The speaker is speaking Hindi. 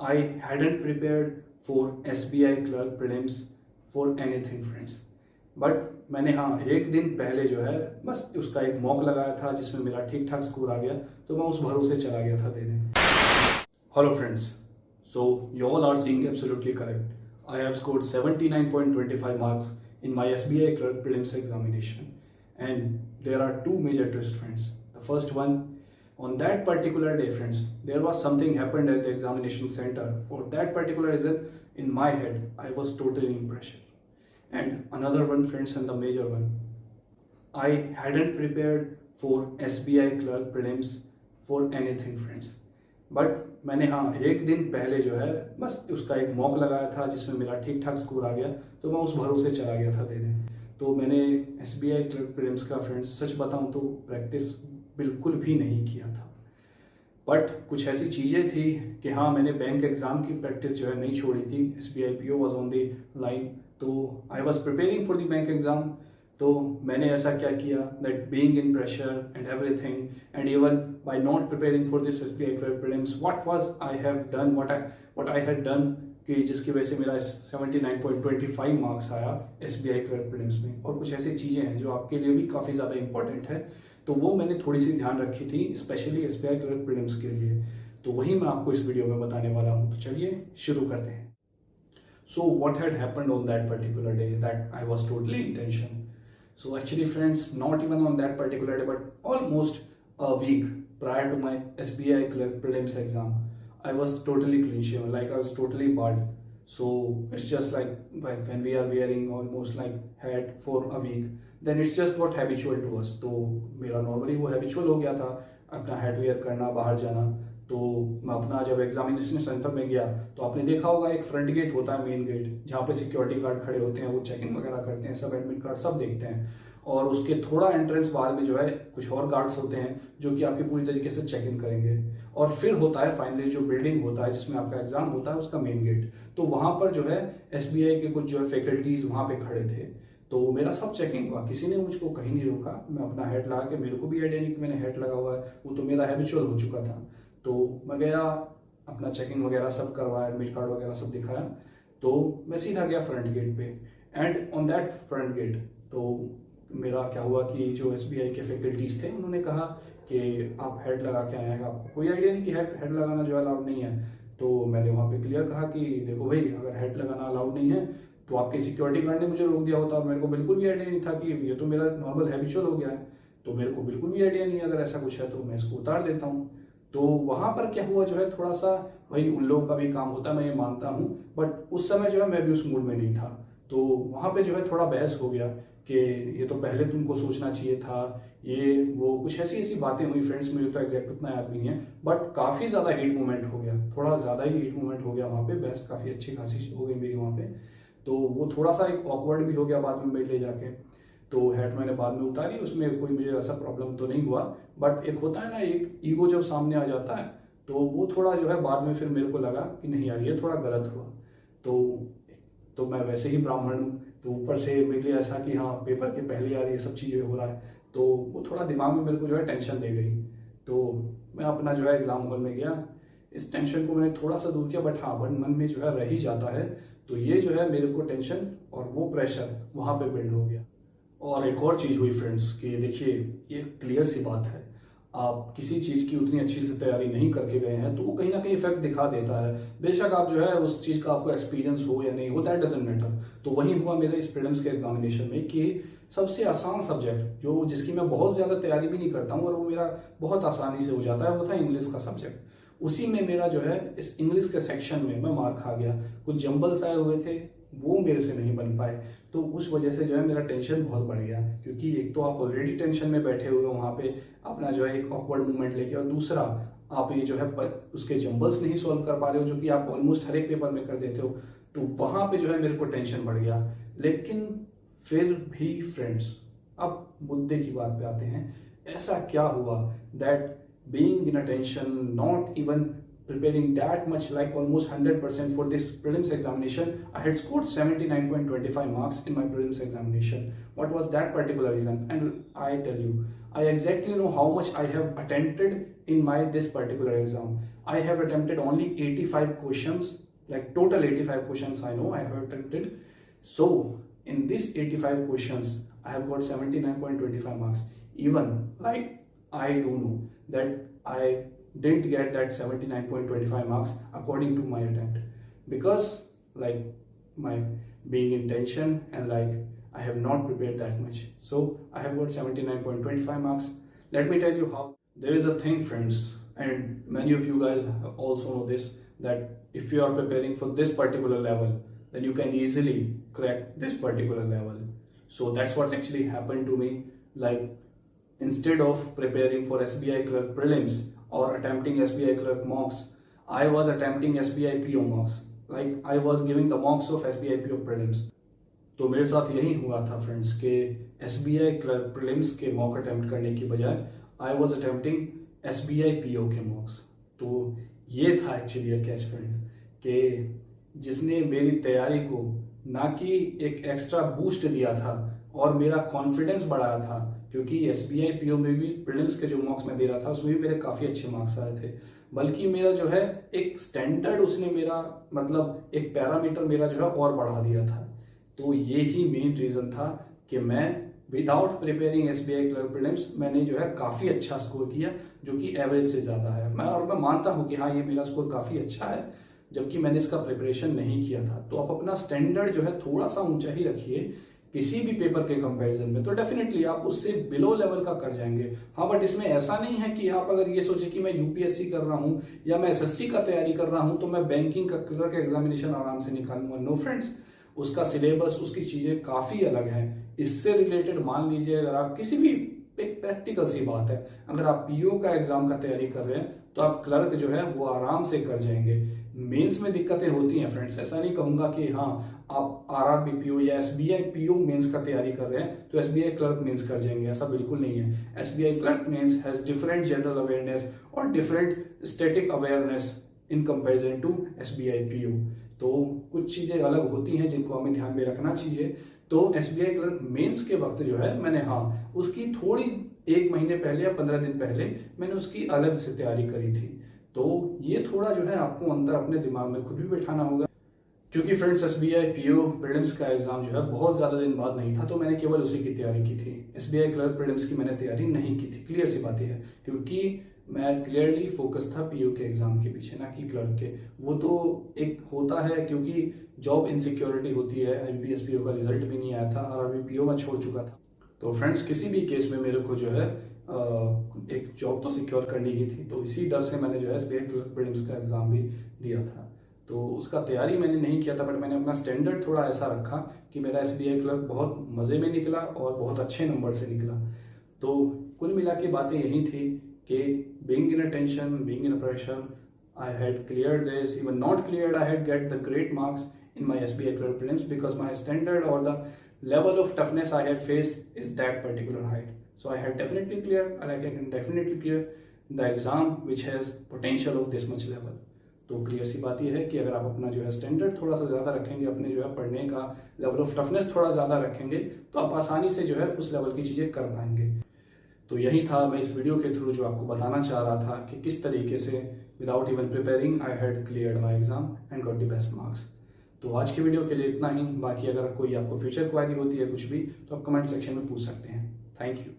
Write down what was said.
I hadn't prepared for SBI clerk prelims for anything friends. But मैंने हाँ एक दिन पहले जो है बस उसका एक मॉक लगाया था जिसमें मेरा ठीक ठाक स्कोर आ गया, तो मैं उस भरोसे चला गया था देने। Hello friends, so you all are seeing absolutely correct. I have scored 79.25 marks in my SBI clerk prelims examination, and there are two major twists friends. The first one, on that particular day friends, there was something happened at the examination center. For that particular reason, in my head I was totally in pressure. And another one friends, and the major one, I hadn't prepared for SBI clerk prelims for anything friends. But मैंने हाँ एक दिन पहले जो है बस उसका एक मॉक लगाया था जिसमें मेरा ठीक ठाक स्कोर आ गया, तो मैं उस भरोसे चला गया था देने। तो मैंने SBI क्लर्क प्रीलिम्स का फ्रेंड्स सच बताऊं तो प्रैक्टिस बिल्कुल भी नहीं किया था। बट कुछ ऐसी चीज़ें थी कि हाँ मैंने बैंक एग्ज़ाम की प्रैक्टिस जो है नहीं छोड़ी थी। SBI PO was on the line, तो I was preparing for the bank exam. तो मैंने ऐसा क्या किया that being in pressure and everything and even by not preparing for this SBI clerk prelims what was I have done what I had done कि जिसकी वजह से मेरा 79.25 मार्क्स आया SBI क्लर्क प्रीलिम्स में। और कुछ ऐसी चीज़ें हैं जो आपके लिए भी काफ़ी ज़्यादा इंपॉर्टेंट है, तो वो मैंने थोड़ी सी ध्यान रखी थी स्पेशली SBI क्लर्क प्रीलिम्स के लिए। तो वही मैं आपको इस वीडियो में बताने वाला हूँ। तो चलिए शुरू करते हैं। So what had happened on that particular day that I was totally in tension. So actually friends, not even on that particular day but almost a week prior to my SBI clerk prelims exam, I was totally clean shaven, like I was totally bald. So it's just like when we are wearing almost like hat for a week, then it's just got habitual to us. तो मेरा normally वो habitual हो गया था अपना hat wear करना, बाहर जाना। तो मैं अपना जब एग्जामिनेशन सेंटर में गया तो आपने देखा होगा एक फ्रंट गेट होता है, मेन गेट, जहाँ पे सिक्योरिटी गार्ड खड़े होते हैं, वो चेकिंग वगैरह करते हैं, सब एडमिट कार्ड सब देखते हैं। और उसके थोड़ा एंट्रेंस बाद में जो है कुछ और गार्ड्स होते हैं जो कि आपकी पूरी तरीके से चेक इन करेंगे। और फिर होता है फाइनली जो बिल्डिंग होता है जिसमें आपका एग्जाम होता है उसका मेन गेट। तो वहाँ पर जो है SBI के कुछ जो है फैकल्टीज वहाँ पे खड़े थे। तो मेरा सब चेकिंग हुआ, किसी ने मुझको कहीं नहीं रोका। मैं अपना हेड लगा के, मेरे को भी आइडिया नहीं कि मैंने हेड लगा हुआ है, वो तो मेरा हैबिचुअल हो चुका था। तो मैं गया, अपना चेकिंग वगैरह सब करवाया, एडमिट कार्ड वगैरह सब दिखाया, तो मैं सीधा गया फ्रंट गेट पे। And on that front gate तो मेरा क्या हुआ कि जो SBI के फैकल्टीज थे उन्होंने कहा कि आप हेड लगा के आए हैं, आपको कोई आइडिया नहीं कि हेड लगाना जो है अलाउड नहीं है। तो मैंने वहाँ पे क्लियर कहा कि देखो भाई, अगर हेड लगाना अलाउड नहीं है तो आपके सिक्योरिटी गार्ड ने मुझे रोक दिया होता। मेरे को बिल्कुल भी आइडिया नहीं था कि ये तो मेरा नॉर्मल हैबिचुअल हो गया है, तो मेरे को बिल्कुल भी आइडिया नहीं है अगर ऐसा कुछ है तो मैं इसको उतार देता हूँ। तो वहाँ पर क्या हुआ जो है थोड़ा सा, भाई उन लोगों का भी काम होता है, मैं ये मानता हूँ, बट उस समय जो है मैं भी उस मूड में नहीं था। तो वहाँ पे जो है थोड़ा बहस हो गया कि ये तो पहले तुमको सोचना चाहिए था, ये वो कुछ ऐसी ऐसी बातें हुई फ्रेंड्स। मुझे तो एग्जैक्ट उतना याद नहीं है, बट काफ़ी ज़्यादा हीट मूवमेंट हो गया, थोड़ा ज़्यादा ही हीट मूवमेंट हो गया वहाँ पे। बहस काफ़ी अच्छी खासी हो गई मेरी वहाँ पे। तो वो थोड़ा सा एक ऑकवर्ड भी हो गया बाद में मेरे ले जाके। तो हेड मैंने बाद में उतारी, उसमें कोई मुझे ऐसा प्रॉब्लम तो नहीं हुआ। बट एक होता है ना, एक ईगो जब सामने आ जाता है तो वो थोड़ा जो है बाद में फिर मेरे को लगा कि नहीं यार ये थोड़ा गलत हुआ। तो मैं वैसे ही ब्राह्मण हूँ, तो ऊपर से मेरे लिए ऐसा कि हाँ पेपर के पहले यार ये सब चीज़ें हो रहा है, तो वो थोड़ा दिमाग में मेरे को जो है टेंशन दे गई। तो मैं अपना जो है एग्ज़ाम हॉल में गया, इस टेंशन को मैंने थोड़ा सा दूर किया, बट हाँ बट मन में जो है रह ही जाता है। तो ये जो है मेरे को टेंशन और वो प्रेशर वहाँ पे बिल्ड हो गया। और एक और चीज़ हुई फ्रेंड्स कि देखिए, ये क्लियर सी बात है, आप किसी चीज़ की उतनी अच्छी से तैयारी नहीं करके गए हैं तो वो कहीं ना कहीं इफेक्ट दिखा देता है। बेशक आप जो है उस चीज़ का आपको एक्सपीरियंस हो या नहीं हो, दैट डजंट मैटर। तो वही हुआ मेरे इस प्रीलिम्स के एग्जामिनेशन में कि सबसे आसान सब्जेक्ट जो जिसकी मैं बहुत ज़्यादा तैयारी भी नहीं करता हूँ और वो मेरा बहुत आसानी से हो जाता है, वो था इंग्लिश का सब्जेक्ट। उसी में मेरा जो है इस इंग्लिश के सेक्शन में मैं मार खा गया। कुछ जंबल्स आए हुए थे, वो मेरे से नहीं बन पाए। तो उस वजह से जो है मेरा टेंशन बहुत बढ़ गया, क्योंकि एक तो आप ऑलरेडी टेंशन में बैठे हुए हो वहाँ पे अपना जो है एक ऑकवर्ड मूवमेंट लेके, और दूसरा आप ये जो है उसके जंबल्स नहीं सॉल्व कर पा रहे हो जो कि आप ऑलमोस्ट हर एक पेपर में कर देते हो। तो वहाँ पे जो है मेरे को टेंशन बढ़ गया। लेकिन फिर भी फ्रेंड्स, अब मुद्दे की बात पे आते हैं। ऐसा क्या हुआ that being in a tension, not even preparing that much, like almost 100% for this prelims examination. I had scored 79.25 marks in my prelims examination. What was that particular reason? And I tell you, I exactly know how much I have attempted in this particular exam. I have attempted only 85 questions, like total 85 questions I know I have attempted. So in these 85 questions, I have got 79.25 marks. Even like I do know that I didn't get that 79.25 marks according to my attempt, because like my being intention and like I have not prepared that much. So I have got 79.25 marks. Let me tell you how. There is a thing, friends, and many of you guys also know this, that if you are preparing for this particular level, then you can easily crack this particular level. So that's what actually happened to me. Like, instead of preparing for SBI clerk prelims or attempting SBI clerk mocks, I was attempting SBI PO mocks. Like, I was giving the mocks of SBI PO prelims. तो मेरे साथ यही हुआ था फ्रेंड्स कि SBI क्लर्क प्रीलिम्स के मॉक अटेम्प्ट करने की बजाय I was attempting SBI PO के मॉक्स। तो ये था एक्चुअली कैच फ्रेंड्स कि जिसने मेरी तैयारी को ना कि एक एक्स्ट्रा बूस्ट दिया था और मेरा कॉन्फिडेंस बढ़ाया था, क्योंकि SBI PO में भी प्रीलिम्स के जो मॉक्स मैं दे रहा था उसमें भी मेरे काफ़ी अच्छे मार्क्स आए थे, बल्कि मेरा जो है एक स्टैंडर्ड उसने मेरा मतलब एक पैरामीटर मेरा जो है और बढ़ा दिया था। तो ये ही मेन रीज़न था कि मैं without preparing SBI clerk prelims मैंने जो है काफ़ी अच्छा स्कोर किया, जो कि एवरेज से ज़्यादा है। मैं मानता हूँ कि हाँ ये मेरा स्कोर काफ़ी अच्छा है, जबकि मैंने इसका प्रिपरेशन नहीं किया था। तो आप अपना स्टैंडर्ड जो है थोड़ा सा ऊंचा ही रखिए किसी भी पेपर के कंपैरिजन में, तो डेफिनेटली आप उससे बिलो लेवल का कर जाएंगे। हाँ, बट इसमें ऐसा नहीं है कि आप अगर ये सोचे कि मैं UPSC कर रहा हूँ या मैं SSC का तैयारी कर रहा हूँ तो मैं बैंकिंग का क्लर्क एग्जामिनेशन आराम से निकालूंगा। नो फ्रेंड्स, उसका सिलेबस, उसकी चीज़ें काफ़ी अलग हैं। इससे रिलेटेड मान लीजिए अगर आप किसी भी, एक प्रैक्टिकल सी बात है, अगर आप PO का एग्जाम का तैयारी कर रहे हैं तो आप क्लर्क जो है वो आराम से कर जाएंगे। मेंस में दिक्कतें होती हैं फ्रेंड्स, ऐसा नहीं कहूँगा कि हाँ आप RRB PO या SBI PO मेंस का तैयारी कर रहे हैं तो SBI क्लर्क मेंस कर जाएंगे, ऐसा बिल्कुल नहीं है। SBI clerk mains has different general awareness और different static awareness in comparison to SBI PO। तो कुछ चीज़ें अलग होती हैं जिनको हमें ध्यान में रखना चाहिए। तो SBI क्लर्क मेंस के वक्त जो है मैंने हाँ उसकी थोड़ी 1 महीने पहले या 15 दिन पहले मैंने उसकी अलग से तैयारी करी थी। तो ये थोड़ा जो है आपको अंदर अपने दिमाग में खुद भी बैठाना होगा, क्योंकि फ्रेंड्स SBI PO प्रीलिम्स का एग्जाम जो है बहुत ज़्यादा दिन बाद नहीं था, तो मैंने केवल उसी की तैयारी की थी। SBI क्लर्क प्रीलिम्स की मैंने तैयारी नहीं की थी, क्लियर सी बात है, क्योंकि मैं क्लियरली फोकस था PO के एग्जाम के पीछे, ना कि क्लर्क के। वो तो एक होता है क्योंकि जॉब इनसिक्योरिटी होती है, IBPS PO का रिजल्ट भी नहीं आया था, RRB PO मैं छोड़ चुका था। तो फ्रेंड्स किसी भी केस में मेरे को जो है एक जॉब तो सिक्योर करनी ही थी, तो इसी डर से मैंने जो है SBI क्लर्क प्रीलिम्स का एग्ज़ाम भी दिया था। तो उसका तैयारी मैंने नहीं किया था, बट मैंने अपना स्टैंडर्ड थोड़ा ऐसा रखा कि मेरा SBI क्लर्क बहुत मज़े में निकला और बहुत अच्छे नंबर से निकला। तो कुल मिला के बातें यही थी कि being in a tension, being in a pressure, I had cleared this, even not cleared, I had get the great marks in my SBI clerk prelims because my standard or the level of toughness I had faced is that particular height. So I had definitely cleared, and I can definitely clear the exam which has potential of this much level. तो क्लियर सी बात यह है कि अगर आप अपना जो है स्टैंडर्ड थोड़ा सा ज़्यादा रखेंगे, अपने जो है पढ़ने का लेवल ऑफ टफनेस थोड़ा ज़्यादा रखेंगे, तो आप आसानी से जो है उस लेवल की चीज़ें कर पाएंगे। तो यही था, मैं इस वीडियो के थ्रू जो आपको बताना चाह रहा था कि किस तरीके से without even preparing I had cleared my exam and got the best marks. तो आज की वीडियो के लिए इतना ही। बाकी अगर कोई आपको फ्यूचर क्वारी होती है कुछ भी, तो आप कमेंट सेक्शन में पूछ सकते हैं। Thank you.